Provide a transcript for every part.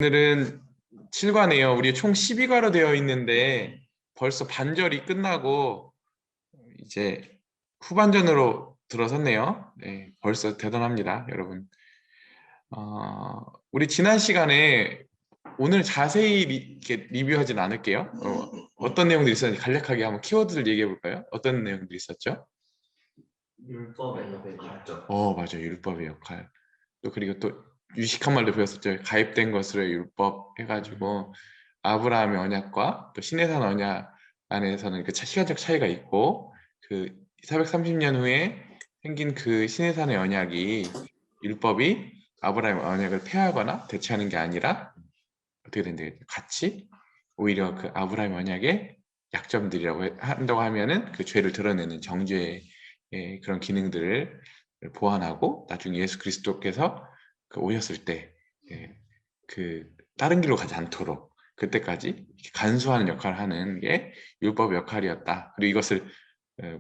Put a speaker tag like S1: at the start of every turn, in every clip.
S1: 오늘은 7과네요. 우리 총 12과로 되어 있는데 벌써 반절이 끝나고 이제 후반전으로 들어섰네요. 네, 벌써 대단합니다, 여러분. 우리 지난 시간에 오늘 자세히 이렇게 리뷰하진 않을게요. 어떤 내용들이 있었는지 간략하게 한번 키워드를 얘기해 볼까요? 어떤 내용들이 있었죠?
S2: 율법의 역할.
S1: 맞아요. 율법의 역할. 또 그리고 또 유식한 말도 배웠었죠. 가입된 것으로 율법 해가지고 아브라함의 언약과 또 시내산 언약 안에서는 그 시간적 차이가 있고 그 430년 후에 생긴 그 시내산의 언약이 율법이 아브라함의 언약을 폐하거나 대체하는 게 아니라 어떻게 된대요? 같이 오히려 그 아브라함의 언약의 약점들이라고 한다고 하면은 그 죄를 드러내는 정죄의 그런 기능들을 보완하고 나중에 예수 그리스도께서 그 오셨을 때 그 다른 길로 가지 않도록 그때까지 간수하는 역할을 하는 게 율법의 역할이었다. 그리고 이것을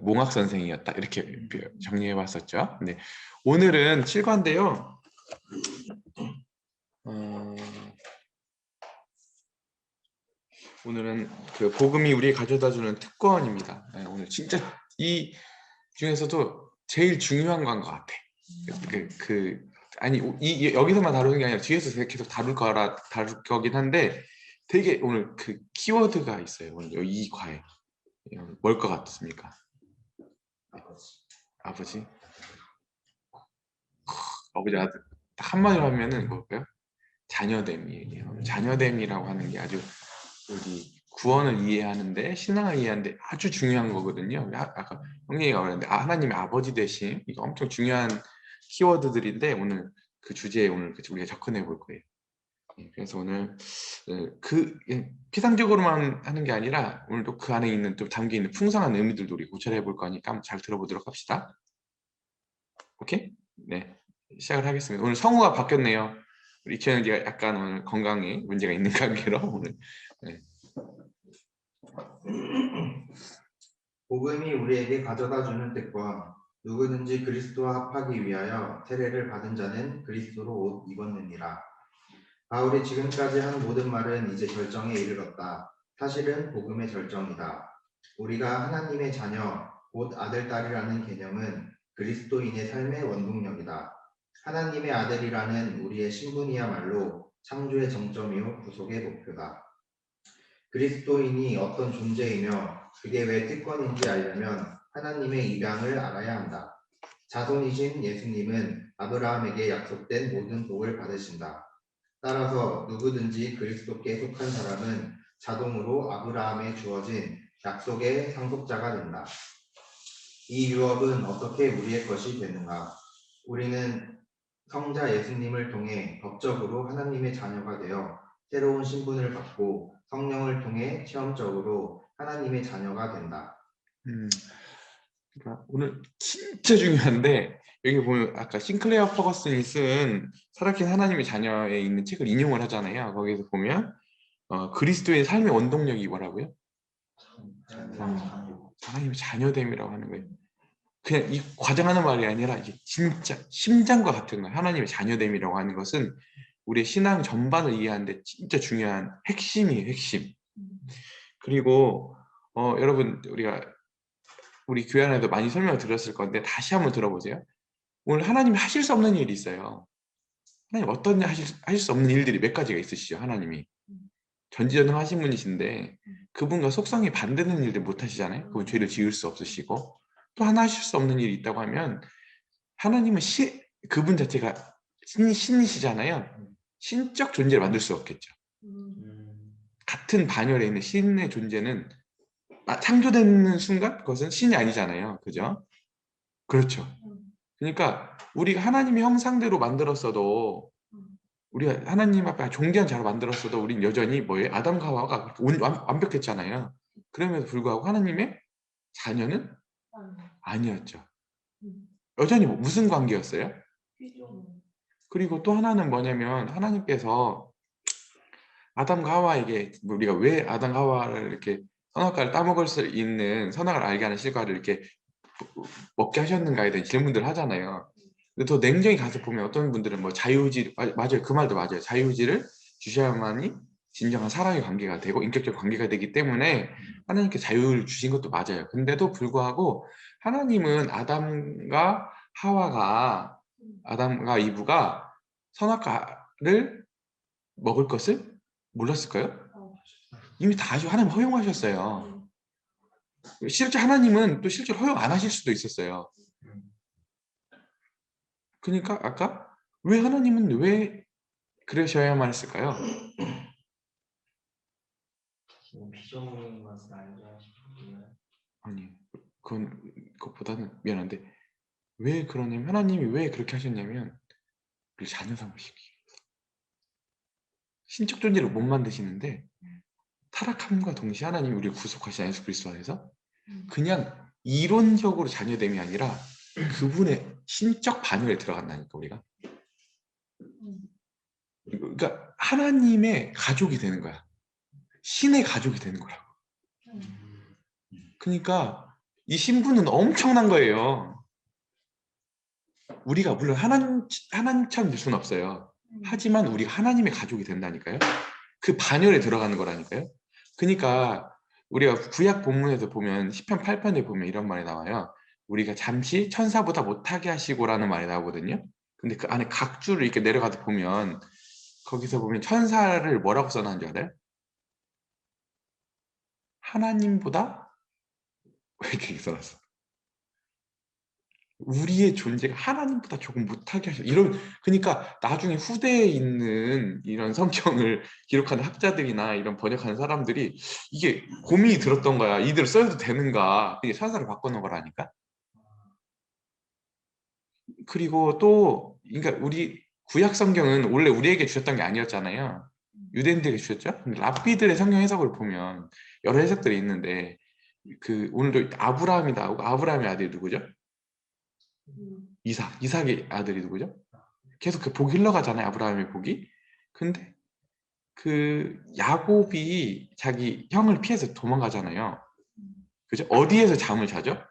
S1: 몽학 선생이었다. 이렇게 정리해 봤었죠. 근데 오늘은 7과인데요. 오늘은 그 복음이 우리에게 가져다주는 특권입니다. 오늘 진짜 이 중에서도 제일 중요한 건 것 같아. 아니 여기서만 다루는 게 아니라 뒤에서 계속 다룰 거긴 한데 되게 오늘 그 키워드가 있어요. 오늘 이 과에 뭘 것 같습니까? 아버지. 아버지 아들. 딱 한마디로 하면은 뭘까요? 자녀됨이에요. 자녀됨이라고 하는 게 아주 우리 구원을 이해하는데 신앙을 이해하는데 아주 중요한 거거든요. 아까 형님이가 말했는데 하나님의 아버지 되심 이거 엄청 중요한 키워드들인데 오늘 그 주제에 오늘 우리가 접근해 볼 거예요. 그래서 오늘 피상적으로만 하는 게 아니라 오늘도 그 안에 있는 또 담겨 있는 풍성한 의미들도 우리 고찰해 볼 거니까 한번 잘 들어보도록 합시다. 오케이? 네, 시작을 하겠습니다. 오늘 성우가 바뀌었네요. 우리 이채연이가 약간 오늘 건강에 문제가 있는 관계로 오늘 네.
S2: 복음이 우리에게 가져다주는 특권. 누구든지 그리스도와 합하기 위하여 세례를 받은 자는 그리스도로 옷 입었느니라. 바울이 지금까지 한 모든 말은 이제 절정에 이르렀다. 사실은 복음의 절정이다. 우리가 하나님의 자녀, 곧 아들, 딸이라는 개념은 그리스도인의 삶의 원동력이다. 하나님의 아들이라는 우리의 신분이야말로 창조의 정점이요 구속의 목표다. 그리스도인이 어떤 존재이며 그게 왜 특권인지 알려면 하나님의 입양을 알아야 한다. 자손이신 예수님은 아브라함에게 약속된 모든 복을 받으신다. 따라서 누구든지 그리스도께 속한 사람은 자동으로 아브라함에 주어진 약속의 상속자가 된다. 이 유업은 어떻게 우리의 것이 되는가? 우리는 성자 예수님을 통해 법적으로 하나님의 자녀가 되어 새로운 신분을 받고 성령을 통해 체험적으로 하나님의 자녀가 된다.
S1: 그러니까 오늘 진짜 중요한데 여기 보면 아까 싱클레어 퍼거슨이 쓴 살아계신 하나님의 자녀에 있는 책을 인용을 하잖아요. 거기서 보면 그리스도의 삶의 원동력이 뭐라고요? 하나님의 자녀됨이라고 하는 거예요. 그냥 이 과장하는 말이 아니라 이게 진짜 심장과 같은 거예요. 하나님의 자녀됨이라고 하는 것은 우리의 신앙 전반을 이해하는데 진짜 중요한 핵심이에요. 핵심. 그리고 여러분 우리 교회 안에도 많이 설명을 드렸을 건데 다시 한번 들어보세요. 오늘 하나님이 하실 수 없는 일이 있어요. 하나님 어떤 하실 수 없는 일들이 몇 가지가 있으시죠. 하나님이 전지전능하신 분이신데 그분과 속성이 반대되는 일들 못 하시잖아요. 그분 죄를 지을 수 없으시고 또 하나 하실 수 없는 일이 있다고 하면 하나님은 그분 자체가 신이시잖아요. 신적 존재를 만들 수 없겠죠. 같은 반열에 있는 신의 존재는 창조되는 순간 그것은 신이 아니잖아요. 그죠? 그렇죠. 그러니까 우리가 하나님의 형상대로 만들었어도 우리가 하나님 앞에 존귀한 자로 만들었어도 우린 여전히 뭐예요? 아담과 하와가 완벽했잖아요. 그럼에도 불구하고 하나님의 자녀는 아니었죠. 여전히 무슨 관계였어요? 그리고 또 하나는 뭐냐면 하나님께서 아담과 하와에게 우리가 왜 아담과 하와를 이렇게 선악과를 따먹을 수 있는 선악을 알게 하는 실과를 이렇게 먹게 하셨는가에 대한 질문들을 하잖아요. 근데 더 냉정히 가서 보면 어떤 분들은 뭐 자유의지 맞아요. 그 말도 맞아요. 자유의지를 주셔야만이 진정한 사랑의 관계가 되고 인격적 관계가 되기 때문에 하나님께 자유를 주신 것도 맞아요. 근데도 불구하고 하나님은 아담과 이브가 선악과를 먹을 것을 몰랐을까요? 이미 다 하나님 허용하셨어요. 실제 하나님은 또 실제로 허용 안 하실 수도 있었어요. 그러니까 아까 왜 하나님은 왜 그러셔야만 했을까요?
S3: 피조물인 것을 알게 하시고
S1: 아니, 그것보다는 미안한데 왜 그러냐면 하나님이 왜 그렇게 하셨냐면 우리 자녀 삼으시기 신적 존재를 못 만드시는데 타락함과 동시에 하나님이 우리를 구속하신 예수 그리스도 안에서 그냥 이론적으로 자녀됨이 아니라 그분의 신적 반열에 들어간다니까 우리가. 그러니까 하나님의 가족이 되는 거야. 신의 가족이 되는 거라고. 그러니까 이 신분은 엄청난 거예요. 우리가 물론 하나님처럼 될 수는 없어요. 하지만 우리가 하나님의 가족이 된다니까요. 그 반열에 들어가는 거라니까요. 그러니까 우리가 구약 본문에서 보면 시편 8편에 보면 이런 말이 나와요. 우리가 잠시 천사보다 못하게 하시고라는 말이 나오거든요. 근데 그 안에 각주를 이렇게 내려가서 보면 거기서 보면 천사를 뭐라고 써놨는 줄 알아요? 하나님보다 왜 이렇게 써놨어? 우리의 존재가 하나님보다 조금 못하게 하셔. 그러니까 나중에 후대에 있는 이런 성경을 기록하는 학자들이나 이런 번역하는 사람들이 이게 고민이 들었던 거야. 이대로 써도 되는가? 이게 천사를 바꿔놓은 거라니까. 그리고 또, 그러니까 우리 구약 성경은 원래 우리에게 주셨던 게 아니었잖아요. 유대인들에게 주셨죠. 근데 랍비들의 성경 해석을 보면 여러 해석들이 있는데 오늘도 아브라함이 나오고 아브라함의 아들이 누구죠? 이삭의 아들이 누구죠? 계속 그 복이 흘러가잖아요. 아브라함의 복이. 근데 그 야곱이 자기 형을 피해서 도망가잖아요. 그죠? 어디에서 잠을 자죠?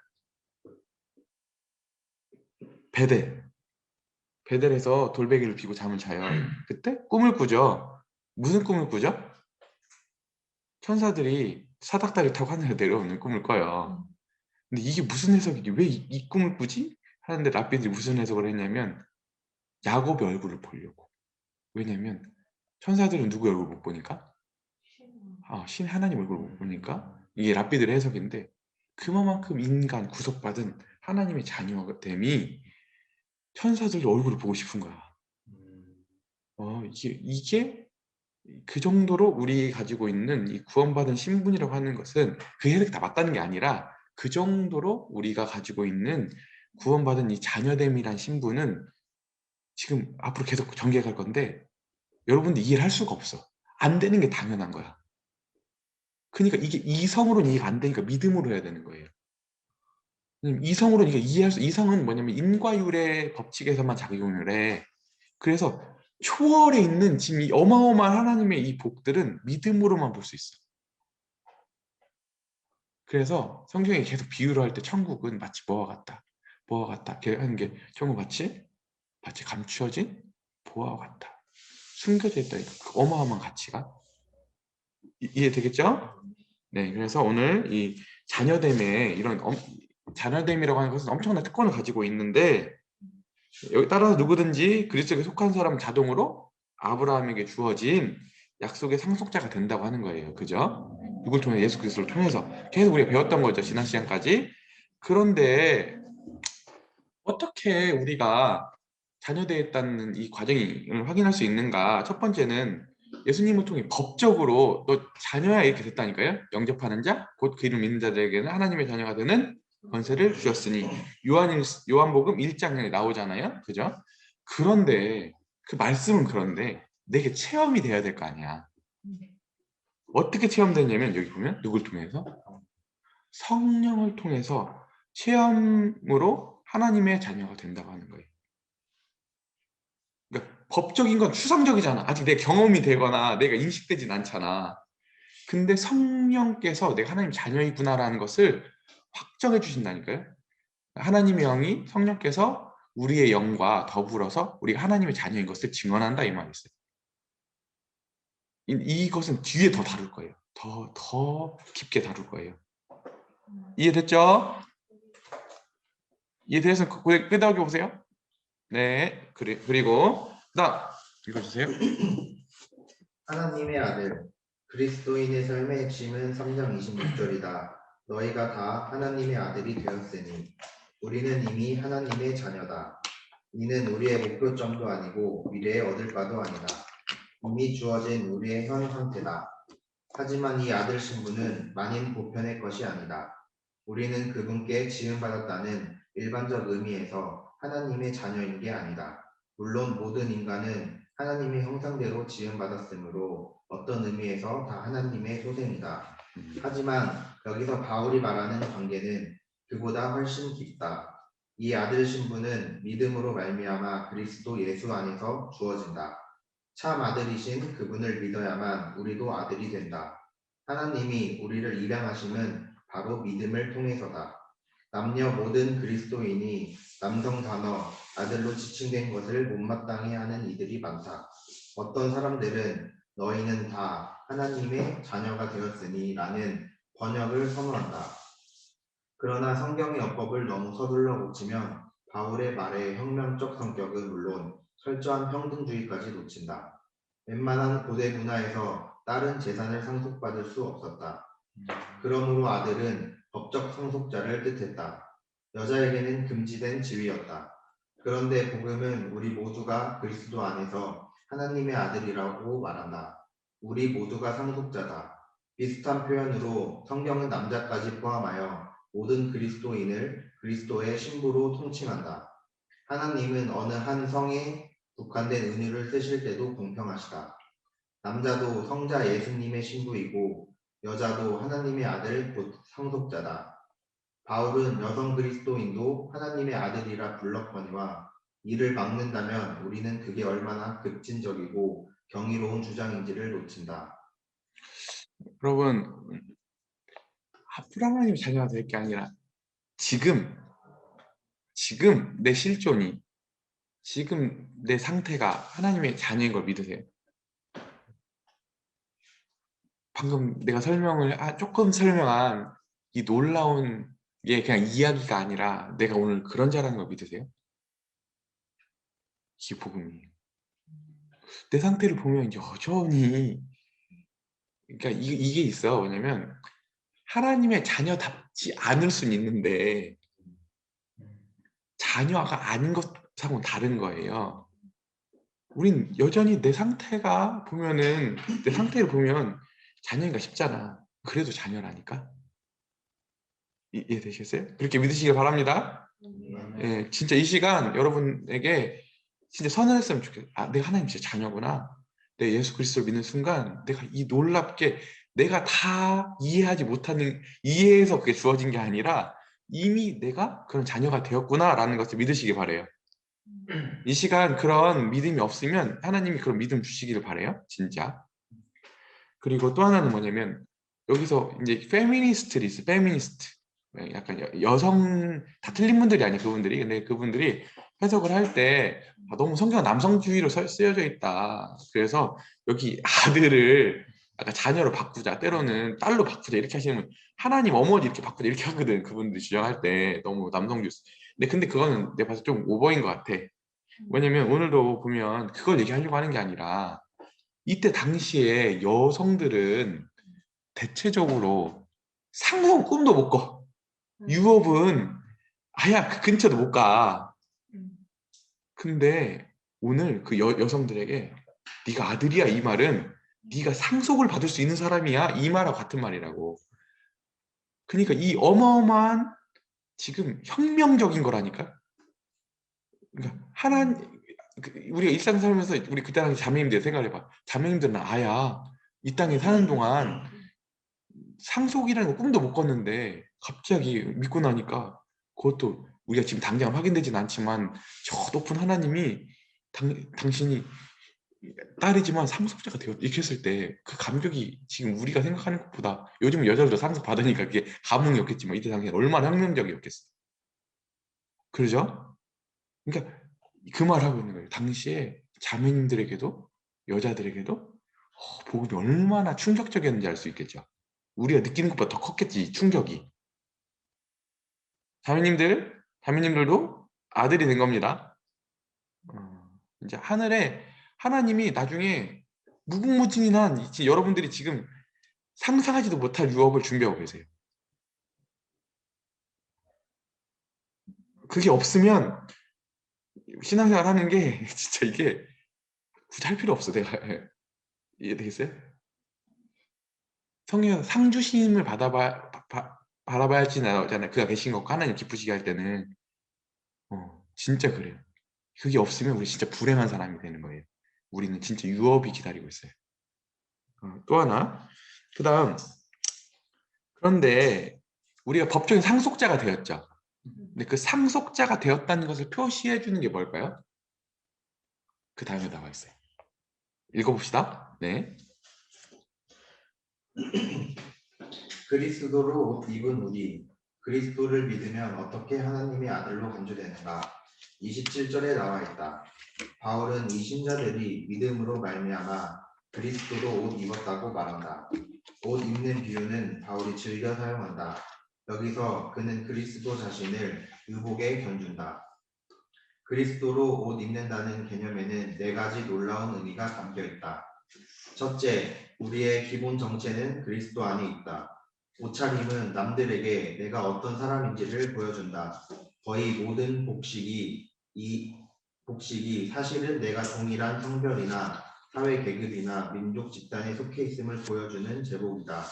S1: 베델에서 돌베개를 피고 잠을 자요. 그때 꿈을 꾸죠. 무슨 꿈을 꾸죠? 천사들이 사닥다리 타고 하늘에 내려오는 꿈을 꿔요. 근데 이게 무슨 해석이지? 왜 이 꿈을 꾸지? 하는데 랍비들이 무슨 해석을 했냐면 야곱의 얼굴을 보려고. 왜냐면 천사들은 누구 얼굴 못 보니까 신 하나님 얼굴 못 보니까 이게 랍비들의 해석인데 그만큼 인간 구속받은 하나님의 자녀됨이 천사들 얼굴을 보고 싶은 거야. 이게 그 정도로 우리 가지고 있는 이 구원받은 신분이라고 하는 것은 그 해석이 다 맞다는 게 아니라 그 정도로 우리가 가지고 있는 구원받은 이 자녀됨이란 신분은 지금 앞으로 계속 전개해 갈 건데 여러분들 이해를 할 수가 없어. 안 되는 게 당연한 거야. 그러니까 이게 이성으로는 이해가 안 되니까 믿음으로 해야 되는 거예요. 이성으로는 이성은 뭐냐면 인과율의 법칙에서만 작용을 해. 그래서 초월에 있는 지금 이 어마어마한 하나님의 이 복들은 믿음으로만 볼 수 있어. 그래서 성경에 계속 비유를 할 때 천국은 마치 뭐와 같다. 뭐와 같다. 이렇게 하는 게 천국 마치 감추어진 보화와 같다. 숨겨져 있다. 그 어마어마한 가치가. 이해되겠죠? 네, 그래서 오늘 이 자녀됨의 자녀됨이라고 하는 것은 엄청난 특권을 가지고 있는데 여기 따라서 누구든지 그리스도에 속한 사람은 자동으로 아브라함에게 주어진 약속의 상속자가 된다고 하는 거예요. 그죠? 누굴 통해? 예수 그리스도를 통해서. 계속 우리가 배웠던 거죠. 지난 시간까지. 그런데 어떻게 우리가 자녀되어 있다는 이 과정을 확인할 수 있는가? 첫 번째는 예수님을 통해 법적으로 너 자녀야 이렇게 됐다니까요. 영접하는 자, 곧 그 이름 믿는 자들에게는 하나님의 자녀가 되는 권세를 주셨으니 요한복음 1장에 나오잖아요. 그죠? 그런데 그 말씀은 그런데 내게 체험이 돼야 될 거 아니야. 어떻게 체험되냐면 여기 보면 누굴 통해서? 성령을 통해서 체험으로 하나님의 자녀가 된다고 하는 거예요. 그러니까 법적인 건 추상적이잖아. 아직 내 경험이 되거나 내가 인식되진 않잖아. 근데 성령께서 내가 하나님 자녀이구나라는 것을 확정해 주신다니까요. 하나님의 영이 성령께서 우리의 영과 더불어서 우리가 하나님의 자녀인 것을 증언한다 이 말이 있어요. 이것은 뒤에 더 다룰 거예요. 더 깊게 다룰 거예요. 이해됐죠? 이해돼서 끄덕여 보세요. 네, 그리고 그다음 읽어주세요.
S2: 하나님의 아들 그리스도인의 삶의 핵심은 3장 26절이다. 너희가 다 하나님의 아들이 되었으니 우리는 이미 하나님의 자녀다. 이는 우리의 목표점도 아니고 미래에 얻을 바도 아니다. 이미 주어진 우리의 현 상태다. 하지만 이 아들 신분은 만인 보편의 것이 아니다. 우리는 그분께 지음받았다는 일반적 의미에서 하나님의 자녀인 게 아니다. 물론 모든 인간은 하나님의 형상대로 지음받았으므로 어떤 의미에서 다 하나님의 소생이다. 하지만 여기서 바울이 말하는 관계는 그보다 훨씬 깊다. 이 아들 신분은 믿음으로 말미암아 그리스도 예수 안에서 주어진다. 참 아들이신 그분을 믿어야만 우리도 아들이 된다. 하나님이 우리를 입양하심은 바로 믿음을 통해서다. 남녀 모든 그리스도인이 남성 단어 아들로 지칭된 것을 못마땅해 하는 이들이 많다. 어떤 사람들은 너희는 다 하나님의 자녀가 되었으니 라는 번역을 선호한다. 그러나 성경의 어법을 너무 서둘러 고치면 바울의 말의 혁명적 성격은 물론 철저한 평등주의까지 놓친다. 웬만한 고대 문화에서 딸은 재산을 상속받을 수 없었다. 그러므로 아들은 법적 상속자를 뜻했다. 여자에게는 금지된 지위였다. 그런데 복음은 우리 모두가 그리스도 안에서 하나님의 아들이라고 말한다. 우리 모두가 상속자다. 비슷한 표현으로 성경은 남자까지 포함하여 모든 그리스도인을 그리스도의 신부로 통칭한다. 하나님은 어느 한 성에 국한된 은유를 쓰실 때도 공평하시다. 남자도 성자 예수님의 신부이고 여자도 하나님의 아들 곧 상속자다. 바울은 여성 그리스도인도 하나님의 아들이라 불렀거니와 이를 막는다면 우리는 그게 얼마나 급진적이고 경이로운 주장인지를 놓친다.
S1: 여러분, 앞으로 하나님의 자녀가 될 게 아니라 지금 내 실존이, 지금 내 상태가 하나님의 자녀인 걸 믿으세요? 방금 내가 조금 설명한 이 놀라운 게 그냥 이야기가 아니라 내가 오늘 그런 자라는 걸 믿으세요? 이게 복음이에요. 내 상태를 보면 여전히, 그러니까 이게 있어. 왜냐면 하나님의 자녀답지 않을 수는 있는데 자녀가 아닌 것하고는 다른 거예요. 우린 여전히 내 상태를 보면 자녀인가 싶잖아. 그래도 자녀라니까. 이해되셨어요? 그렇게 믿으시길 바랍니다. 예, 진짜 이 시간 여러분에게 진짜 선언했으면 좋겠어요. 아, 내가 하나님 진짜 자녀구나. 내가 예수 그리스도를 믿는 순간 내가 이 놀랍게 내가 다 이해해서 그게 주어진 게 아니라 이미 내가 그런 자녀가 되었구나라는 것을 믿으시기 바래요. 이 시간 그런 믿음이 없으면 하나님이 그런 믿음 주시기를 바래요. 진짜. 그리고 또 하나는 뭐냐면 여기서 이제 페미니스트들이 있어요. 페미니스트. 약간 여성 다 틀린 분들이 아니에요. 그분들이. 근데 그분들이 해석을 할 때 너무 성경 남성주의로 쓰여져 있다. 그래서 여기 아들을 아까 자녀로 바꾸자, 때로는 딸로 바꾸자 이렇게 하시면 하나님 어머니 이렇게 바꾸자 이렇게 하거든. 그분들이 주장할 때 너무 남성주의. 근데 그거는 내가 봐서 좀 오버인 것 같아. 왜냐면 오늘도 보면 그걸 얘기하려고 하는 게 아니라 이때 당시에 여성들은 대체적으로 상상 꿈도 못 꿔. 유럽은 아야 그 근처도 못 가. 근데 오늘 그 여성들에게 네가 아들이야 이 말은 네가 상속을 받을 수 있는 사람이야 이 말하고 같은 말이라고. 그러니까 이 어마어마한 지금 혁명적인 거라니까. 그러니까 우리가 일상 살면서 우리 그때 당시 자매님들 생각해봐. 자매님들은 아야 이 땅에 사는 동안 상속이라는 거 꿈도 못 꿨는데 갑자기 믿고 나니까 그것도 우리가 지금 당장 확인되진 않지만 저 높은 하나님이 당신이 딸이지만 상속자가 되었 이렇게 했을 때 그 감격이 지금 우리가 생각하는 것보다 요즘은 여자들도 상속 받으니까 그게 감흥이었겠지만 이때 당시에 얼마나 혁명적이었겠어. 그러죠? 그러니까 그 말을 하고 있는 거예요. 당시에 자매님들에게도 여자들에게도 복음이 얼마나 충격적이었는지 알 수 있겠죠. 우리가 느끼는 것보다 더 컸겠지, 충격이. 자매님들도 아들이 된 겁니다. 이제 하늘에 하나님이 나중에 무궁무진한 여러분들이 지금 상상하지도 못할 유업을 준비하고 계세요. 그게 없으면 신앙생활 하는 게 진짜 이게 굳이 할 필요 없어. 내가 이해되겠어요? 성경에서 상 주심을 바라봐야 하잖아요. 그가 계신 것과 하나님 기쁘시게 할 때는 진짜 그래요. 그게 없으면 우리 진짜 불행한 사람이 되는 거예요. 우리는 진짜 유업이 기다리고 있어요. 또 하나, 그 다음, 그런데 우리가 법적인 상속자가 되었죠. 근데 그 상속자가 되었다는 것을 표시해 주는 게 뭘까요? 그 다음에 나와 있어요. 읽어봅시다. 네.
S2: 그리스도로 옷 입은 우리 그리스도를 믿으면 어떻게 하나님의 아들로 간주되는가? 27절에 나와 있다. 바울은 이 신자들이 믿음으로 말미암아 그리스도로 옷 입었다고 말한다. 옷 입는 비유는 바울이 즐겨 사용한다. 여기서 그는 그리스도 자신을 의복에 견준다. 그리스도로 옷 입는다는 개념에는 네 가지 놀라운 의미가 담겨 있다. 첫째, 우리의 기본 정체는 그리스도 안에 있다. 옷차림은 남들에게 내가 어떤 사람인지를 보여준다. 거의 모든 복식이 사실은 내가 동일한 성별이나 사회 계급이나 민족 집단에 속해 있음을 보여주는 제복이다.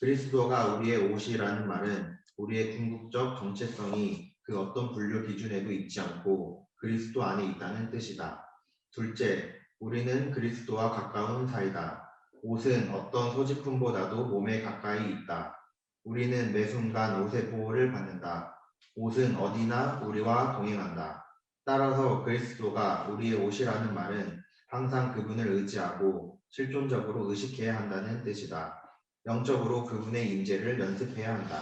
S2: 그리스도가 우리의 옷이라는 말은 우리의 궁극적 정체성이 그 어떤 분류 기준에도 있지 않고 그리스도 안에 있다는 뜻이다. 둘째, 우리는 그리스도와 가까운 사이다. 옷은 어떤 소지품보다도 몸에 가까이 있다. 우리는 매 순간 옷의 보호를 받는다. 옷은 어디나 우리와 동행한다. 따라서 그리스도가 우리의 옷이라는 말은 항상 그분을 의지하고 실존적으로 의식해야 한다는 뜻이다. 영적으로 그분의 임재를 연습해야 한다.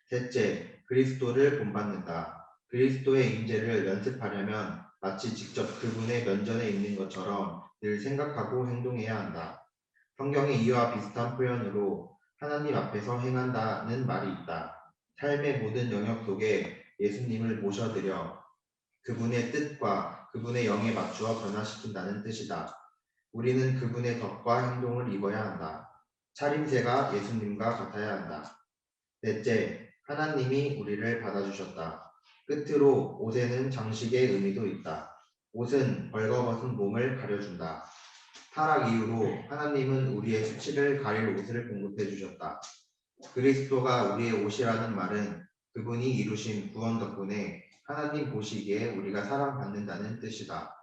S2: 셋째, 그리스도를 본받는다. 그리스도의 임재를 연습하려면 마치 직접 그분의 면전에 있는 것처럼 늘 생각하고 행동해야 한다. 성경에 이와 비슷한 표현으로 하나님 앞에서 행한다는 말이 있다. 삶의 모든 영역 속에 예수님을 모셔드려 그분의 뜻과 그분의 영에 맞추어 변화시킨다는 뜻이다. 우리는 그분의 덕과 행동을 입어야 한다. 차림새가 예수님과 같아야 한다. 넷째, 하나님이 우리를 받아주셨다. 끝으로 옷에는 장식의 의미도 있다. 옷은 벌거벗은 몸을 가려준다. 타락 이후로 하나님은 우리의 수치를 가릴 옷을 공급해 주셨다. 그리스도가 우리의 옷이라는 말은 그분이 이루신 구원 덕분에 하나님 보시기에 우리가 사랑받는다는 뜻이다.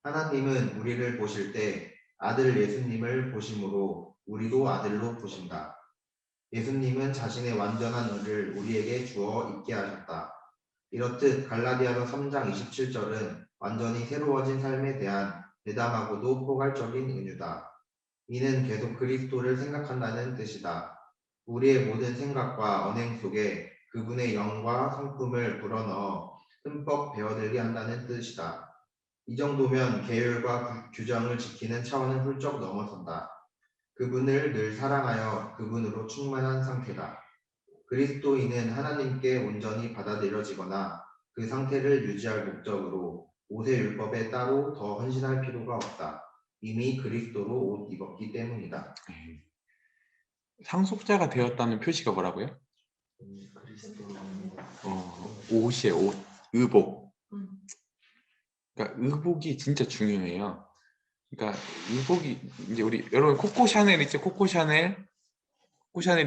S2: 하나님은 우리를 보실 때 아들 예수님을 보심으로 우리도 아들로 보신다. 예수님은 자신의 완전한 의를 우리에게 주어 있게 하셨다. 이렇듯 갈라디아서 3장 27절은 완전히 새로워진 삶에 대한 대담하고도 포괄적인 은유다. 이는 계속 그리스도를 생각한다는 뜻이다. 우리의 모든 생각과 언행 속에 그분의 영과 성품을 불어넣어 흠뻑 배어들게 한다는 뜻이다. 이 정도면 계율과 규정을 지키는 차원은 훌쩍 넘어선다. 그분을 늘 사랑하여 그분으로 충만한 상태다. 그리스도인은 하나님께 온전히 받아들여지거나 그 상태를 유지할 목적으로 모세 율법에 따로 더 헌신할 필요가 없다. 이미 그리스도로 옷 입었기 때문이다.
S1: 상속자가 되었다는 표시가 뭐라고요?
S3: 그리스도
S1: 옷이에요. 옷, 의복. 그러니까 의복이 진짜 중요해요. 그러니까 의복이 이제 우리 여러분 코코 샤넬 있죠? 코코 샤넬이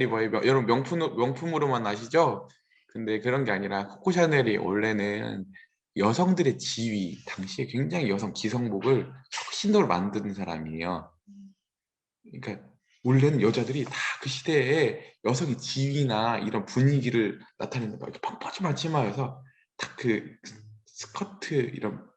S1: 뭐예요? 여러분 명품으로만 아시죠? 근데 그런 게 아니라 코코 샤넬이 원래는 여성들의 지위, 당시에 굉장히 여성 기성복을 혁신으로 만든 사람이에요. 그러니까 원래는 여자들이 다 그 시대에 여성의 지위나 이런 분위기를 나타내는 거 이렇게 펑퍼짐한 치마여서 딱 그 스커트 이런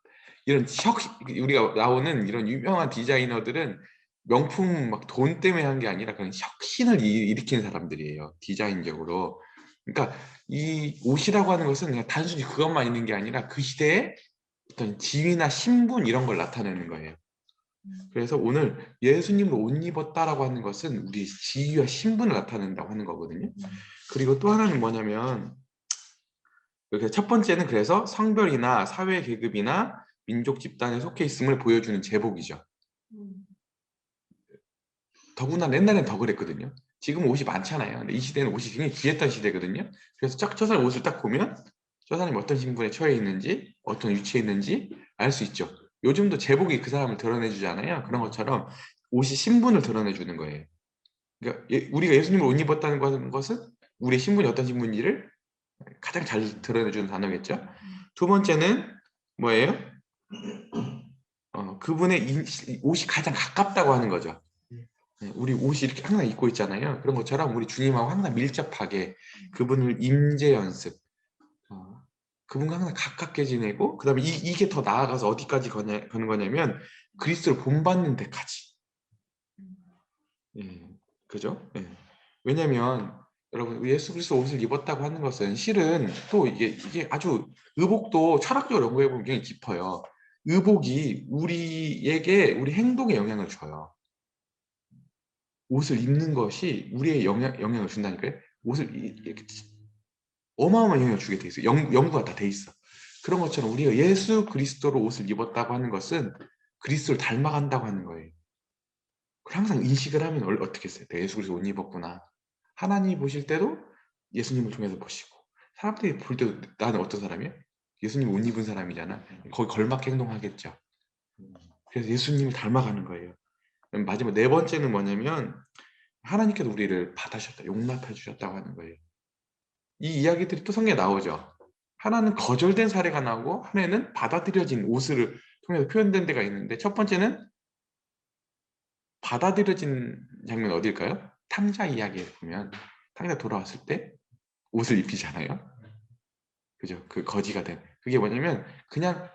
S1: 우리가 나오는 이런 유명한 디자이너들은 명품 막 돈 때문에 한 게 아니라 그냥 혁신을 일으킨 사람들이에요. 디자인적으로. 그러니까 이 옷이라고 하는 것은 그냥 단순히 그것만 있는 게 아니라 그 시대에 어떤 지위나 신분 이런 걸 나타내는 거예요. 그래서 오늘 예수님으로 옷 입었다라고 하는 것은 우리 지위와 신분을 나타낸다고 하는 거거든요. 그리고 또 하나는 뭐냐면 이렇게 첫 번째는 그래서 성별이나 사회 계급이나 민족 집단에 속해 있음을 보여주는 제복이죠. 더구나 옛날엔 더 그랬거든요. 지금 옷이 많잖아요. 근데 이 시대는 옷이 굉장히 귀했던 시대거든요. 그래서 저 사람 옷을 딱 보면 저 사람이 어떤 신분에 처해 있는지, 어떤 위치에 있는지 알 수 있죠. 요즘도 제복이 그 사람을 드러내주잖아요. 그런 것처럼 옷이 신분을 드러내주는 거예요. 그러니까 우리가 예수님을 옷 입었다는 것은 우리의 신분이 어떤 신분인지를 가장 잘 드러내주는 단어겠죠. 두 번째는 뭐예요? 그분의 옷이 가장 가깝다고 하는 거죠. 우리 옷이 이렇게 항상 입고 있잖아요. 그런 것처럼 우리 주님하고 항상 밀접하게 그분을 임재 연습, 그분과 항상 가깝게 지내고, 그 다음에 이게 더 나아가서 어디까지 가는 거냐면 그리스도를 본받는 데까지. 예, 그죠? 예. 왜냐면 여러분 예수 그리스도 옷을 입었다고 하는 것은 실은 또 이게 아주 의복도 철학적으로 연구해 보면 굉장히 깊어요. 의복이 우리에게 우리 행동에 영향을 줘요. 옷을 입는 것이 우리의 영향을 준다니까요. 옷을 이렇게 어마어마한 영향을 주게 돼 있어요. 연구가 다 돼 있어. 그런 것처럼 우리가 예수 그리스도로 옷을 입었다고 하는 것은 그리스도를 닮아간다고 하는 거예요. 그걸 항상 인식을 하면 어떻게 했어요? 내가 예수 그리스도 옷 입었구나. 하나님이 보실 때도 예수님을 통해서 보시고, 사람들이 볼 때도 나는 어떤 사람이야? 예수님 옷 입은 사람이잖아. 거기 걸맞게 행동하겠죠. 그래서 예수님을 닮아가는 거예요. 마지막 네 번째는 뭐냐면 하나님께서 우리를 받으셨다, 용납해 주셨다고 하는 거예요. 이 이야기들이 또 성경에 나오죠. 하나는 거절된 사례가 나오고 하나는 받아들여진 옷을 통해서 표현된 데가 있는데, 첫 번째는 받아들여진 장면 어딜까요? 탕자 이야기에 보면 탕자 돌아왔을 때 옷을 입히잖아요. 그죠? 그 거지가 된. 그게 뭐냐면 그냥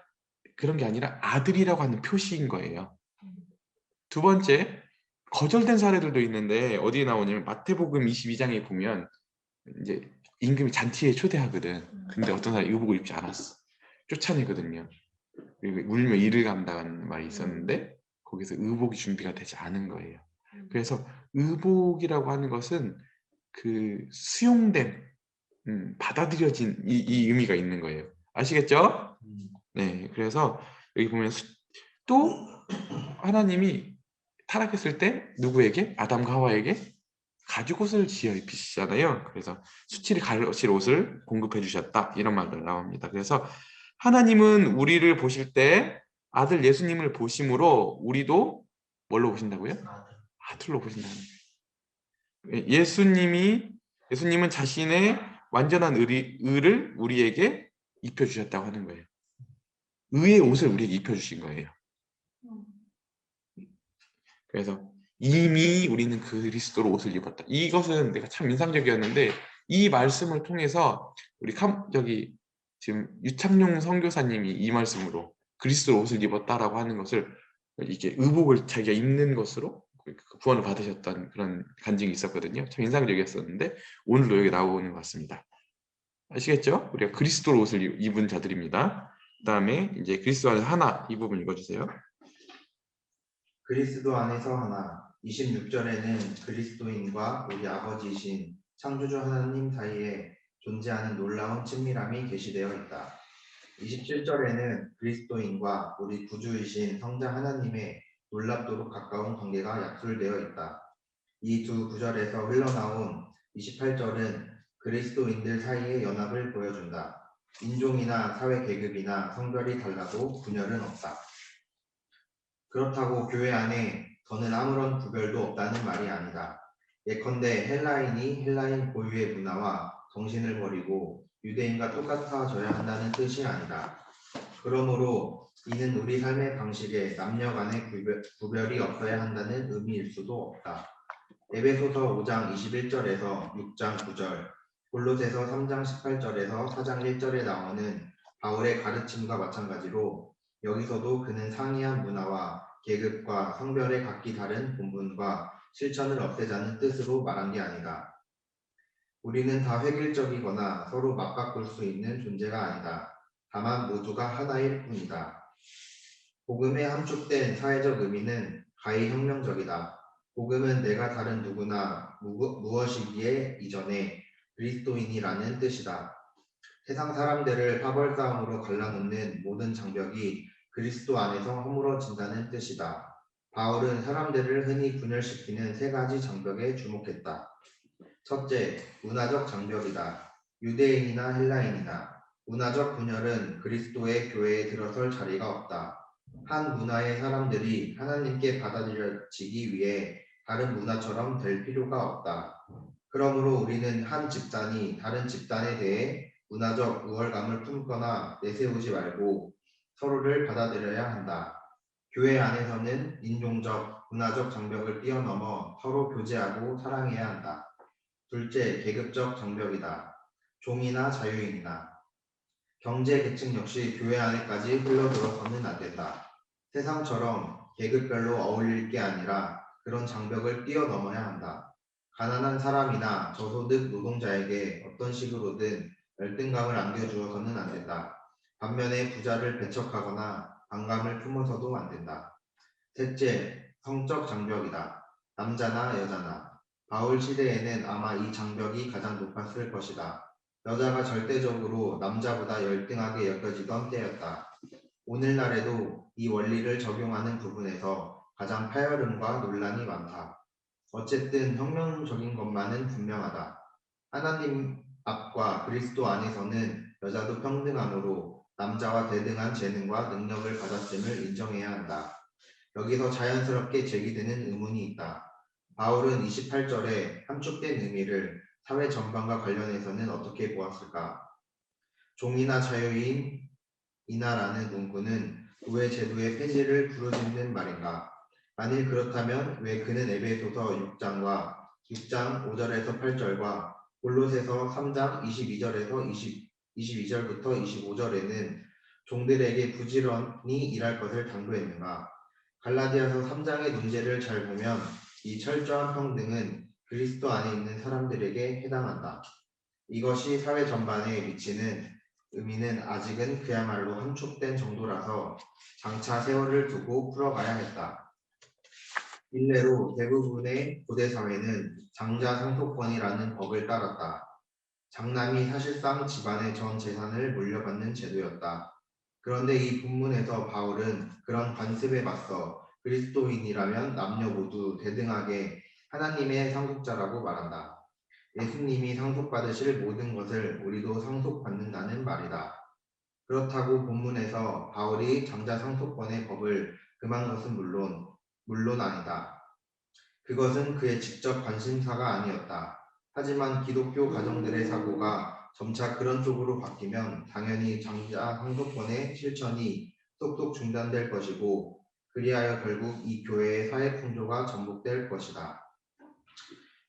S1: 그런 게 아니라 아들이라고 하는 표시인 거예요. 두 번째, 거절된 사례들도 있는데 어디에 나오냐면 마태복음 22장에 보면 이제 임금이 잔치에 초대하거든. 근데 어떤 사람이 의복을 입지 않았어. 쫓아내거든요. 그리고 울며 이를 감다는 말이 있었는데 거기서 의복이 준비가 되지 않은 거예요. 그래서 의복이라고 하는 것은 그 수용된, 받아들여진 이 의미가 있는 거예요. 아시겠죠? 네, 그래서 여기 보면 또 하나님이 타락했을 때 누구에게? 아담과 하와에게 가죽옷을 지어 입히시잖아요. 그래서 수치를 가르칠 옷을 공급해 주셨다. 이런 말들 나옵니다. 그래서 하나님은 우리를 보실 때 아들 예수님을 보심으로 우리도 뭘로 보신다고요? 아들로 보신다는 거예요. 예수님은 자신의 완전한 의를 우리에게 입혀주셨다고 하는 거예요. 의의 옷을 우리에게 입혀주신 거예요. 그래서 이미 우리는 그리스도로 옷을 입었다. 이것은 내가 참 인상적이었는데 이 말씀을 통해서 우리 저기 지금 유창룡 선교사님이 이 말씀으로 그리스도로 옷을 입었다라고 하는 것을 이게 의복을 자기가 입는 것으로 구원을 받으셨던 그런 간증이 있었거든요. 참 인상적이었었는데 오늘도 여기 나오는 것 같습니다. 아시겠죠? 우리가 그리스도로 옷을 입은 자들입니다. 그다음에 이제 그리스도 안에 하나 이 부분 읽어주세요.
S2: 그리스도 안에서 하나 26절에는 그리스도인과 우리 아버지이신 창조주 하나님 사이에 존재하는 놀라운 친밀함이 계시되어 있다. 27절에는 그리스도인과 우리 구주이신 성자 하나님의 놀랍도록 가까운 관계가 약술되어 있다. 이 두 구절에서 흘러나온 28절은 그리스도인들 사이의 연합을 보여준다. 인종이나 사회 계급이나 성별이 달라도 분열은 없다. 그렇다고 교회 안에 더는 아무런 구별도 없다는 말이 아니다. 예컨대 헬라인이 헬라인 고유의 문화와 정신을 버리고 유대인과 똑같아져야 한다는 뜻이 아니다. 그러므로 이는 우리 삶의 방식에 남녀 간의 구별이 없어야 한다는 의미일 수도 없다. 에베소서 5장 21절에서 6장 9절, 골로새서 3장 18절에서 4장 1절에 나오는 바울의 가르침과 마찬가지로 여기서도 그는 상이한 문화와 계급과 성별의 각기 다른 본분과 실천을 없애자는 뜻으로 말한 게 아니다. 우리는 다 획일적이거나 서로 맞바꿀 수 있는 존재가 아니다. 다만 모두가 하나일 뿐이다. 복음의 함축된 사회적 의미는 가히 혁명적이다. 복음은 내가 다른 누구나 무엇이기에 이전에 그리스도인이라는 뜻이다. 세상 사람들을 파벌 싸움으로 갈라놓는 모든 장벽이 그리스도 안에서 허물어진다는 뜻이다. 바울은 사람들을 흔히 분열시키는 세 가지 장벽에 주목했다. 첫째, 문화적 장벽이다. 유대인이나 헬라인이나 문화적 분열은 그리스도의 교회에 들어설 자리가 없다. 한 문화의 사람들이 하나님께 받아들여지기 위해 다른 문화처럼 될 필요가 없다. 그러므로 우리는 한 집단이 다른 집단에 대해 문화적 우월감을 품거나 내세우지 말고 서로를 받아들여야 한다. 교회 안에서는 인종적, 문화적 장벽을 뛰어넘어 서로 교제하고 사랑해야 한다. 둘째, 계급적 장벽이다. 종이나 자유인이나 경제 계층 역시 교회 안에까지 흘러들어서는 안 된다. 세상처럼 계급별로 어울릴 게 아니라 그런 장벽을 뛰어넘어야 한다. 가난한 사람이나 저소득 노동자에게 어떤 식으로든 열등감을 안겨주어서는 안 된다. 반면에 부자를 배척하거나 반감을 품어서도 안 된다. 셋째, 성적 장벽이다. 남자나 여자나. 바울 시대에는 아마 이 장벽이 가장 높았을 것이다. 여자가 절대적으로 남자보다 열등하게 여겨지던 때였다. 오늘날에도 이 원리를 적용하는 부분에서 가장 파열음과 논란이 많다. 어쨌든 혁명적인 것만은 분명하다. 하나님 앞과 그리스도 안에서는 여자도 평등함으로 남자와 대등한 재능과 능력을 받았음을 인정해야 한다. 여기서 자연스럽게 제기되는 의문이 있다. 바울은 28절에 함축된 의미를 사회 전반과 관련해서는 어떻게 보았을까? 종이나 자유인이나라는 문구는 노예 제도의 폐지를 부르짖는 말인가? 만일 그렇다면 왜 그는 에베소서 6장 5절에서 8절과 골로새서 3장 22절부터 25절에는 종들에게 부지런히 일할 것을 당부했는가? 갈라디아서 3장의 문제를 잘 보면 이 철저한 평등은 그리스도 안에 있는 사람들에게 해당한다. 이것이 사회 전반에 미치는 의미는 아직은 그야말로 함축된 정도라서 장차 세월을 두고 풀어가야 했다. 일례로 대부분의 고대 사회는 장자 상속권이라는 법을 따랐다. 장남이 사실상 집안의 전 재산을 물려받는 제도였다. 그런데 이 본문에서 바울은 그런 관습에 맞서 그리스도인이라면 남녀 모두 대등하게 하나님의 상속자라고 말한다. 예수님이 상속받으실 모든 것을 우리도 상속받는다는 말이다. 그렇다고 본문에서 바울이 장자 상속권의 법을 금한 것은 물론 아니다. 그것은 그의 직접 관심사가 아니었다. 하지만 기독교 가정들의 사고가 점차 그런 쪽으로 바뀌면 당연히 장자 상속권의 실천이 쏙쏙 중단될 것이고 그리하여 결국 이 교회의 사회 풍조가 전복될 것이다.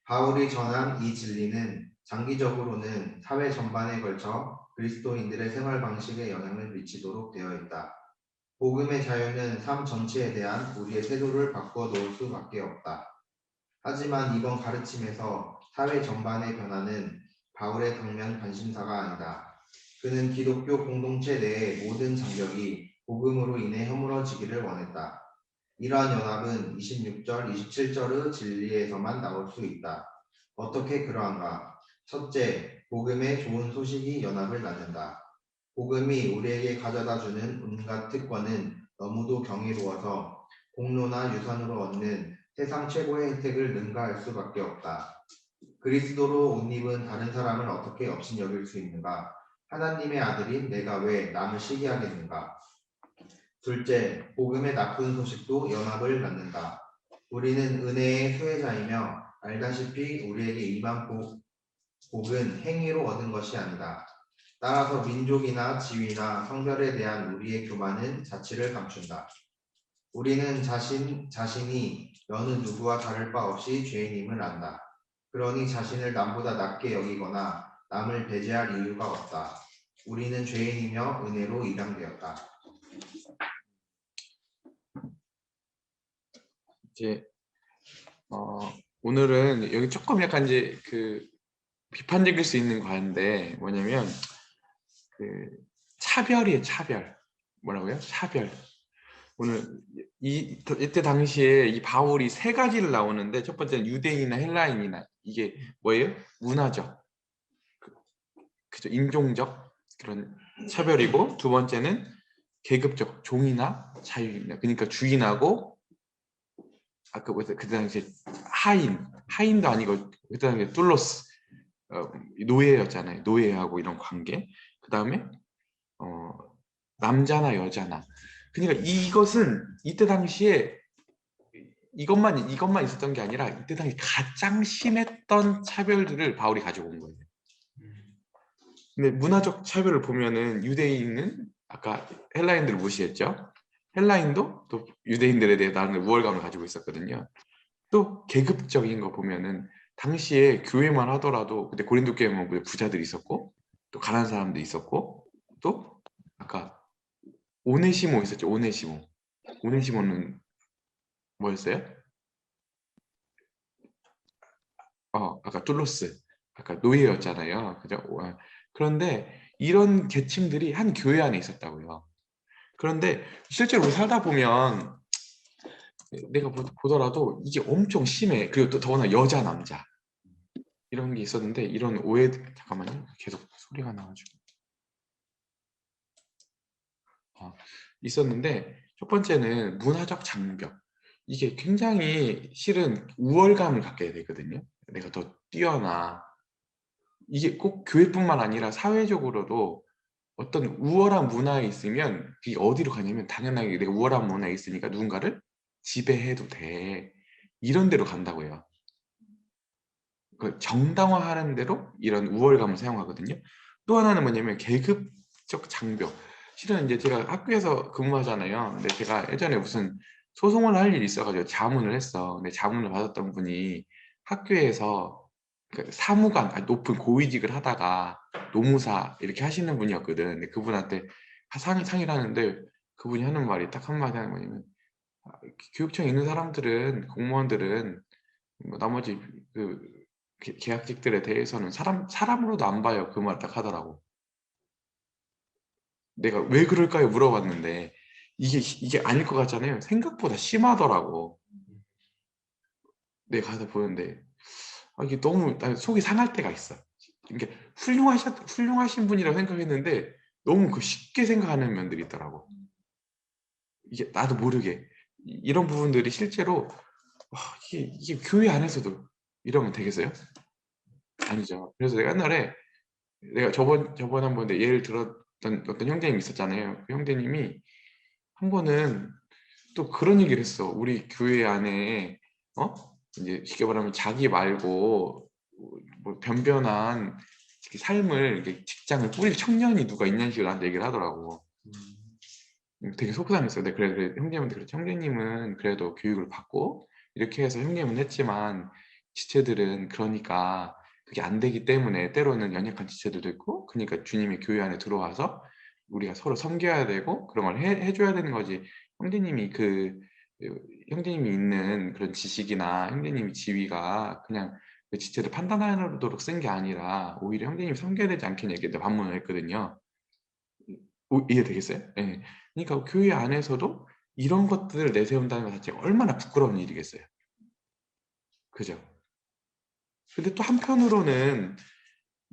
S2: 바울이 전한 이 진리는 장기적으로는 사회 전반에 걸쳐 그리스도인들의 생활 방식에 영향을 미치도록 되어 있다. 복음의 자유는 삶 전체에 대한 우리의 태도를 바꿔 놓을 수밖에 없다. 하지만 이번 가르침에서 사회 전반의 변화는 바울의 당면 관심사가 아니다. 그는 기독교 공동체 내의 모든 장벽이 복음으로 인해 허물어지기를 원했다. 이러한 연합은 26절, 27절의 진리에서만 나올 수 있다. 어떻게 그러한가? 첫째, 복음의 좋은 소식이 연합을 낳는다. 복음이 우리에게 가져다주는 온갖 특권은 너무도 경이로워서 공로나 유산으로 얻는 세상 최고의 혜택을 능가할 수밖에 없다. 그리스도로 옷 입은 다른 사람을 어떻게 업신여길 수 있는가? 하나님의 아들인 내가 왜 남을 시기하겠는가? 둘째, 복음의 나쁜 소식도 연합을 낳는다. 우리는 은혜의 수혜자이며 알다시피 우리에게 임한 복은 행위로 얻은 것이 아니다. 따라서 민족이나 지위나 성별에 대한 우리의 교만은 자취를 감춘다. 우리는 자신이 여느 누구와 다를 바 없이 죄인임을 안다. 그러니 자신을 남보다 낮게 여기거나 남을 배제할 이유가 없다. 우리는 죄인이며 은혜로 입양되었다.
S1: 이제 오늘은 여기 조금 약간 이제 그 비판적일 수 있는 과인데 뭐냐면 그 차별이에요. 차별. 뭐라고요? 차별. 오늘 이때 당시에 이 바울이 세 가지를 나오는데 첫 번째는 유대인이나 헬라인이나 이게 뭐예요? 문화적, 그죠? 인종적 그런 차별이고 두 번째는 계급적 종이나 자유인이나 그러니까 주인하고 아까 그 당시에 하인도 아니고 그 당시에 툴로스 노예였잖아요. 노예하고 이런 관계. 그 다음에 남자나 여자나. 그러니까 이것은 이때 당시에 이것만 있었던 게 아니라 이때 당시 가장 심했던 차별들을 바울이 가지고 온 거예요. 근데 문화적 차별을 보면은 유대인은 아까 헬라인들을 무시했죠. 헬라인도 또 유대인들에 대해 나름의 우월감을 가지고 있었거든요. 또 계급적인 거 보면은 당시에 교회만 하더라도 그때 고린도 교회만 부자들이 있었고 또 가난한 사람도 있었고 또 아까 오네시모 있었죠. 오네시모는 뭐였어요? 아까 툴로스 아까 노예였잖아요. 그죠? 그런데 이런 계층들이 한 교회 안에 있었다고요. 그런데 실제로 우리 살다 보면 내가 보더라도 이게 엄청 심해. 그리고 또 더구나 여자 남자 이런 게 있었는데 이런 오해 잠깐만요. 계속 소리가 나가지고 있었는데 첫 번째는 문화적 장벽. 이게 굉장히 실은 우월감을 갖게 되거든요. 내가 더 뛰어나. 이게 꼭 교회뿐만 아니라 사회적으로도 어떤 우월한 문화에 있으면 그게 어디로 가냐면 당연하게 내가 우월한 문화에 있으니까 누군가를 지배해도 돼. 이런 데로 간다고요. 그 정당화하는 대로 이런 우월감을 사용하거든요. 또 하나는 뭐냐면 계급적 장벽. 실은 이제 제가 학교에서 근무하잖아요. 근데 제가 예전에 무슨 소송을 할 일이 있어가지고 자문을 했어. 근데 자문을 받았던 분이 학교에서 그 사무관, 높은 고위직을 하다가 노무사 이렇게 하시는 분이었거든. 근데 그분한테 상의를 하는데 그분이 하는 말이 딱 한마디 하는 거냐면 교육청에 있는 사람들은 공무원들은 뭐 나머지 그 계약직들에 대해서는 사람으로도 안 봐요. 그 말 딱 하더라고. 내가 왜 그럴까요? 물어봤는데 이게 아닐 것 같잖아요. 생각보다 심하더라고. 내가 가서 보는데 이게 너무 난 속이 상할 때가 있어. 이게 훌륭하신 분이라고 생각했는데 너무 그 쉽게 생각하는 면들이 있더라고. 이게 나도 모르게 이런 부분들이 실제로 이게 교회 안에서도 이러면 되겠어요? 아니죠. 그래서 내가 옛날에 내가 저번 한 번에 예를 들었던 어떤 형제님이 있었잖아요. 그 형제님이 한 번은 또 그런 얘기를 했어. 우리 교회 안에 이제 쉽게 말하면 자기 말고 뭐 변변한 삶을 이렇게 직장을 꾸릴 청년이 누가 있냐는 식으로 나한테 얘기를 하더라고. 되게 속상했어요. 그래 형님한테 그랬죠. 형제님은 그래도 교육을 받고 이렇게 해서 형님은 했지만 지체들은 그러니까 그게 안 되기 때문에 때로는 연약한 지체들도 있고 그러니까 주님의 교회 안에 들어와서 우리가 서로 섬겨야 되고 그런 걸 해줘야 되는 거지. 형제님이 형제님이 있는 그런 지식이나 형제님이 지위가 그냥 그 지체를 판단하도록 쓴 게 아니라 오히려 형제님이 섬겨야 되지 않겠냐 이렇게 반문을 했거든요. 이해되겠어요? 예. 그러니까 교회 안에서도 이런 것들을 내세운다는 것 자체가 얼마나 부끄러운 일이겠어요. 그죠? 근데 또 한편으로는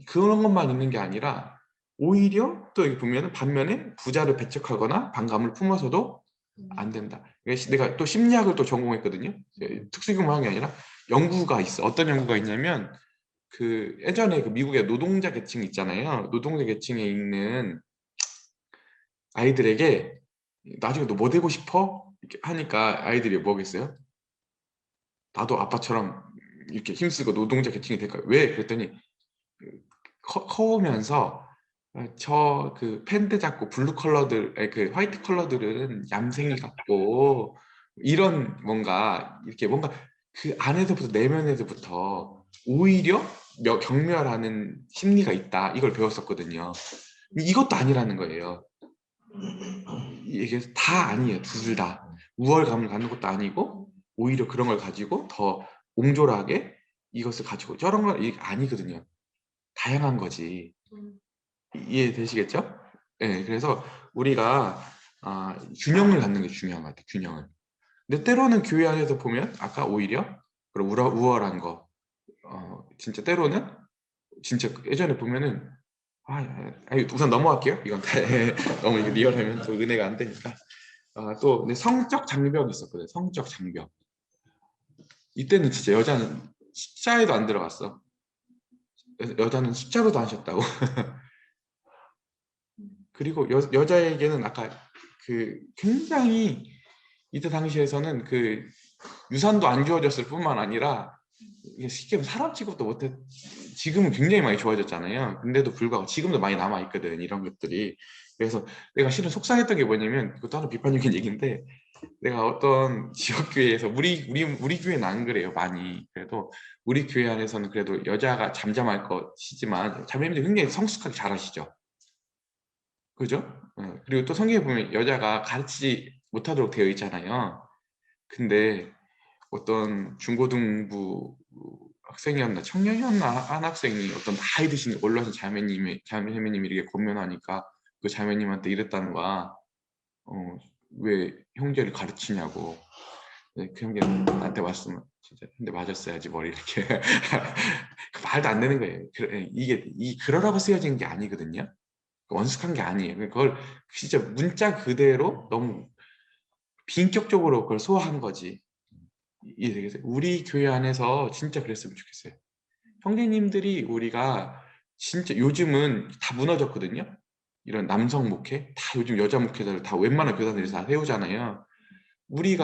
S1: 그런 것만 있는 게 아니라 오히려 또 여기 보면은 반면에 부자를 배척하거나 반감을 품어서도 안 된다. 내가 또 심리학을 또 전공했거든요. 특수교육만 한 게 아니라 연구가 있어. 어떤 연구가 있냐면 그 예전에 그 미국의 노동자 계층 있잖아요. 노동자 계층에 있는 아이들에게 나중에 너 뭐 되고 싶어? 이렇게 하니까 아이들이 뭐겠어요? 나도 아빠처럼 이렇게 힘쓰고 노동자 계층이 될까요? 왜? 그랬더니 커오면서 저 그 팬트 잡고 블루 컬러들, 그 화이트 컬러들은 얌생이 같고 이런 뭔가 그 안에서부터 내면에서부터 오히려 경멸하는 심리가 있다. 이걸 배웠었거든요. 이것도 아니라는 거예요. 이게 다 아니에요. 둘 다. 우월감을 갖는 것도 아니고 오히려 그런 걸 가지고 더 옹졸하게 이것을 가지고 저런 건 이게 아니거든요. 다양한 거지. 이해되시겠죠? 네, 그래서 우리가 균형을 갖는 게 중요한 것 같아요. 균형을. 근데 때로는 교회 안에서 보면 아까 오히려 그런 우월한 거 진짜 때로는 진짜 예전에 보면은 우선 넘어갈게요. 이건 너무 이게 리얼하면 또 은혜가 안 되니까. 또 근데 성적 장벽이 있었거든요. 성적 장벽. 이때는 진짜 여자는 숫자에도 안 들어갔어. 여자는 숫자로도 안 쉬었다고. 그리고 여자에게는 아까 그 굉장히 이때 당시에서는 그 유산도 안 주어졌을 뿐만 아니라 이게 쉽게 사람 취급도 못해. 지금은 굉장히 많이 좋아졌잖아요. 근데도 불구하고 지금도 많이 남아 있거든 이런 것들이. 그래서 내가 실은 속상했던 게 뭐냐면 이것도 하나 비판적인 얘기인데 내가 어떤 지역교회에서 우리 교회는 안 그래요 많이. 그래도 우리 교회 안에서는 그래도 여자가 잠잠할 것이지만 자매님들 굉장히 성숙하게 잘하시죠. 그죠? 그리고 또 성경에 보면 여자가 가르치지 못하도록 되어 있잖아요. 근데 어떤 중고등부 학생이었나 청년이었나 한 학생이 어떤 나이 드신 올라오신 자매님이 이렇게 권면하니까 그 자매님한테 이랬다는 거야. 왜 형제를 가르치냐고. 네, 그 형제는 나한테 왔으면 진짜 근데 맞았어야지 머리 이렇게. 말도 안 되는 거예요. 이게 그러라고 쓰여진 게 아니거든요. 원숙한 게 아니에요. 그걸 진짜 문자 그대로 너무 비인격적으로 그걸 소화한 거지. 이해되겠어요? 우리 교회 안에서 진짜 그랬으면 좋겠어요. 형제님들이 우리가 진짜 요즘은 다 무너졌거든요. 이런 남성 목회 다 요즘 여자 목회자를 다 웬만한 교사들이 다 세우잖아요. 우리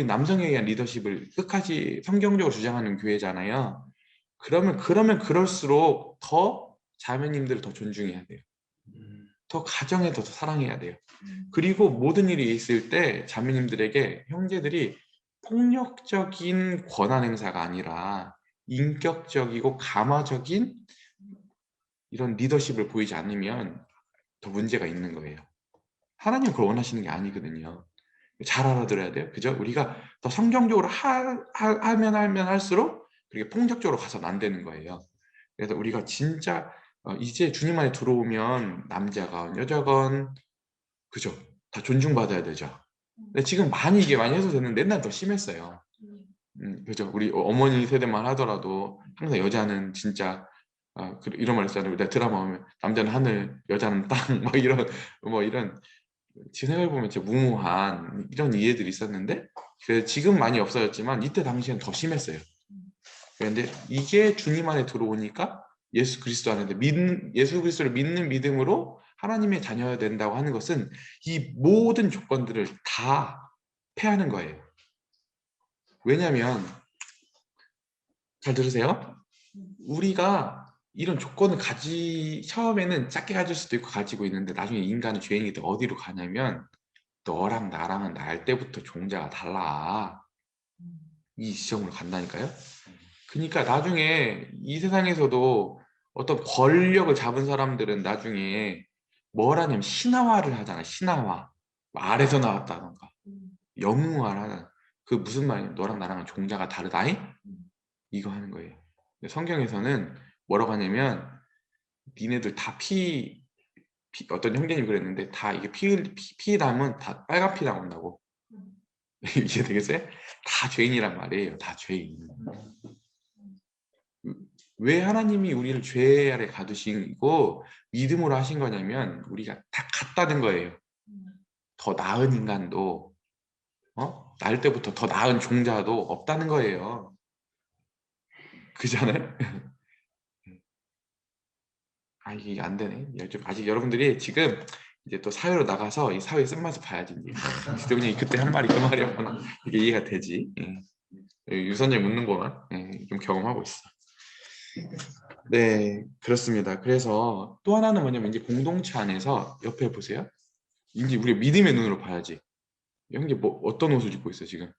S1: 남성에 의한 리더십을 끝까지 성경적으로 주장하는 교회잖아요. 그러면 그럴수록 더 자매님들을 더 존중해야 돼요. 더 가정에 더 사랑해야 돼요. 그리고 모든 일이 있을 때 자매님들에게 형제들이 폭력적인 권한 행사가 아니라 인격적이고 감화적인 이런 리더십을 보이지 않으면 더 문제가 있는 거예요. 하나님은 그걸 원하시는 게 아니거든요. 잘 알아들어야 돼요. 그죠? 우리가 더 성경적으로 하면 할수록 그렇게 폭력적으로 가서는 안 되는 거예요. 그래서 우리가 진짜 이제 주님 안에 들어오면 남자건 여자건 그죠? 다 존중받아야 되죠. 근데 지금 이게 많이 해도 되는데 옛날 더 심했어요. 그죠? 우리 어머니 세대만 하더라도 항상 여자는 진짜 이런 말 있잖아요. 내가 드라마 보면 남자는 하늘, 여자는 땅, 막 이런 제 생각해 보면 진짜 무모한 이런 이해들이 있었는데 지금 많이 없어졌지만 이때 당시엔 더 심했어요. 그런데 이게 주님 안에 들어오니까 예수 그리스도 안에 예수 그리스도를 믿는 믿음으로 하나님의 자녀가 된다고 하는 것은 이 모든 조건들을 다 패하는 거예요. 왜냐하면 잘 들으세요. 우리가 이런 조건을 처음에는 작게 가질 수도 있고 가지고 있는데 나중에 인간은 죄인이 돼 어디로 가냐면 너랑 나랑은 날 때부터 종자가 달라. 이 지점으로 간다니까요. 그러니까 나중에 이 세상에서도 어떤 권력을 잡은 사람들은 나중에 뭘 하냐면 신화화를 하잖아. 신화화. 아래서 나왔다던가 영웅화를 하는 그 무슨 말이야? 너랑 나랑은 종자가 다르다잉? 이거 하는 거예요. 근데 성경에서는 뭐라고 하냐면 니네들 다 어떤 형제님이 그랬는데 다 이게 피 남은 다 빨간 피 나온다고. 이게 되겠어요? 다 죄인이란 말이에요. 다 죄인. 왜 하나님이 우리를 죄 아래 가두시고 믿음으로 하신 거냐면 우리가 다 같다는 거예요. 더 나은 인간도 날 때부터 더 나은 종자도 없다는 거예요. 그잖아요? 이게 안 되네. 아직 여러분들이 지금 이제 또 사회로 나가서 이 사회 쓴맛을 봐야지. 그냥 그때 한 말이 그 말이었구나. 이게 이해가 되지. 유선재 묻는구만. 좀 경험하고 있어. 네, 그렇습니다. 그래서 또 하나는 뭐냐면 이제 공동체 안에서 옆에 보세요. 이제 우리 믿음의 눈으로 봐야지. 형제 어떤 옷을 입고 있어 지금?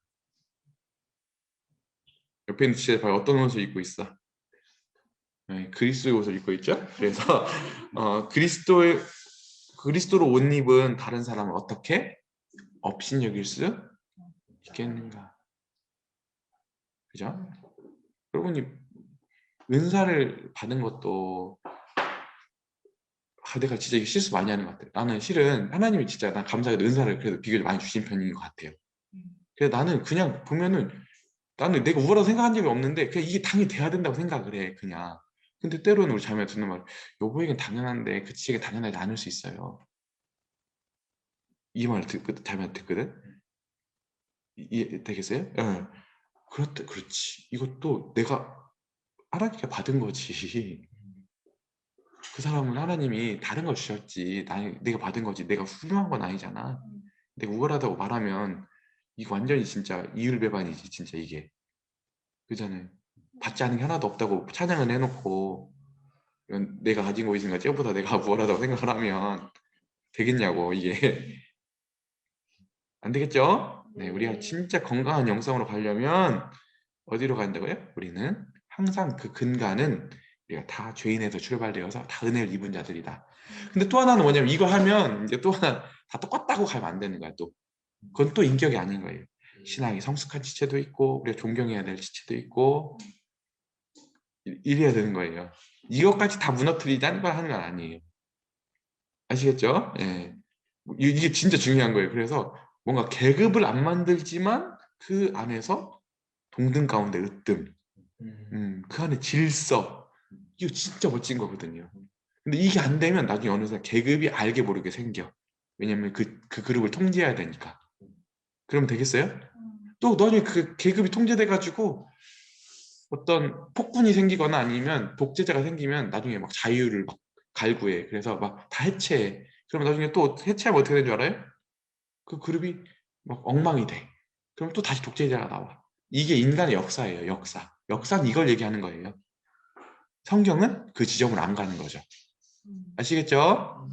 S1: 옆에 있는 지체 봐 어떤 옷을 입고 있어? 네, 그리스도의 옷을 입고 있죠. 그래서 그리스도로 옷 입은 다른 사람은 어떻게 업신여길 수 있겠는가? 그죠? 여러분이 은사를 받은 것도 내가 진짜 이거 실수 많이 하는 것 같아. 나는 실은 하나님이 진짜 난 감사하게 은사를 그래도 비교적 많이 주신 편인 것 같아요. 그래서 나는 그냥 보면은 나는 내가 우월하다고 생각한 적이 없는데 그냥 이게 당연히 돼야 된다고 생각을 해 그냥. 근데 때로는 우리 자매가 듣는 말, 여보에겐 당연한데 그 지에게 당연하지 않을 수 있어요. 이 말을 자매한테 듣거든. 이해 되겠어요? 예. 그렇지. 이것도 내가 하나님께 받은 거지. 그 사람은 하나님이 다른 걸 주셨지. 내가 받은 거지. 내가 훌륭한 건 아니잖아. 내가 우월하다고 말하면 이거 완전히 진짜 이율배반이지 진짜 이게. 그잖아요. 받지 않은 게 하나도 없다고 찬양을 해놓고 이건 내가 가진 거 있으니까 쟤보다 내가 우월하다고 생각을 하면 되겠냐고 이게. 안 되겠죠? 네, 우리가 진짜 건강한 영성으로 가려면 어디로 간다고요? 우리는 항상 그 근간은 우리가 다 죄인에서 출발되어서 다 은혜를 입은 자들이다. 근데 또 하나는 뭐냐면 이거 하면 이제 또 하나 다 똑같다고 가면 안 되는 거야 또. 그건 또 인격이 아닌 거예요. 신앙이 성숙한 지체도 있고 우리가 존경해야 될 지체도 있고 이래야 되는 거예요. 이것까지 다 무너뜨리자는 걸 하는 건 아니에요. 아시겠죠? 예. 이게 진짜 중요한 거예요. 그래서 뭔가 계급을 안 만들지만 그 안에서 동등 가운데 으뜸, 그 안에 질서, 이거 진짜 멋진 거거든요. 근데 이게 안 되면 나중에 어느 순간 계급이 알게 모르게 생겨. 왜냐면 그 그룹을 통제해야 되니까. 그러면 되겠어요? 또 나중에 그 계급이 통제돼가지고 어떤 폭군이 생기거나 아니면 독재자가 생기면 나중에 막 자유를 막 갈구해. 그래서 막 다 해체해. 그러면 나중에 또 해체하면 어떻게 되는 줄 알아요? 그 그룹이 막 엉망이 돼. 그럼 또 다시 독재자가 나와. 이게 인간의 역사예요, 역사. 역사는 이걸 얘기하는 거예요. 성경은 그 지점을 안 가는 거죠. 아시겠죠?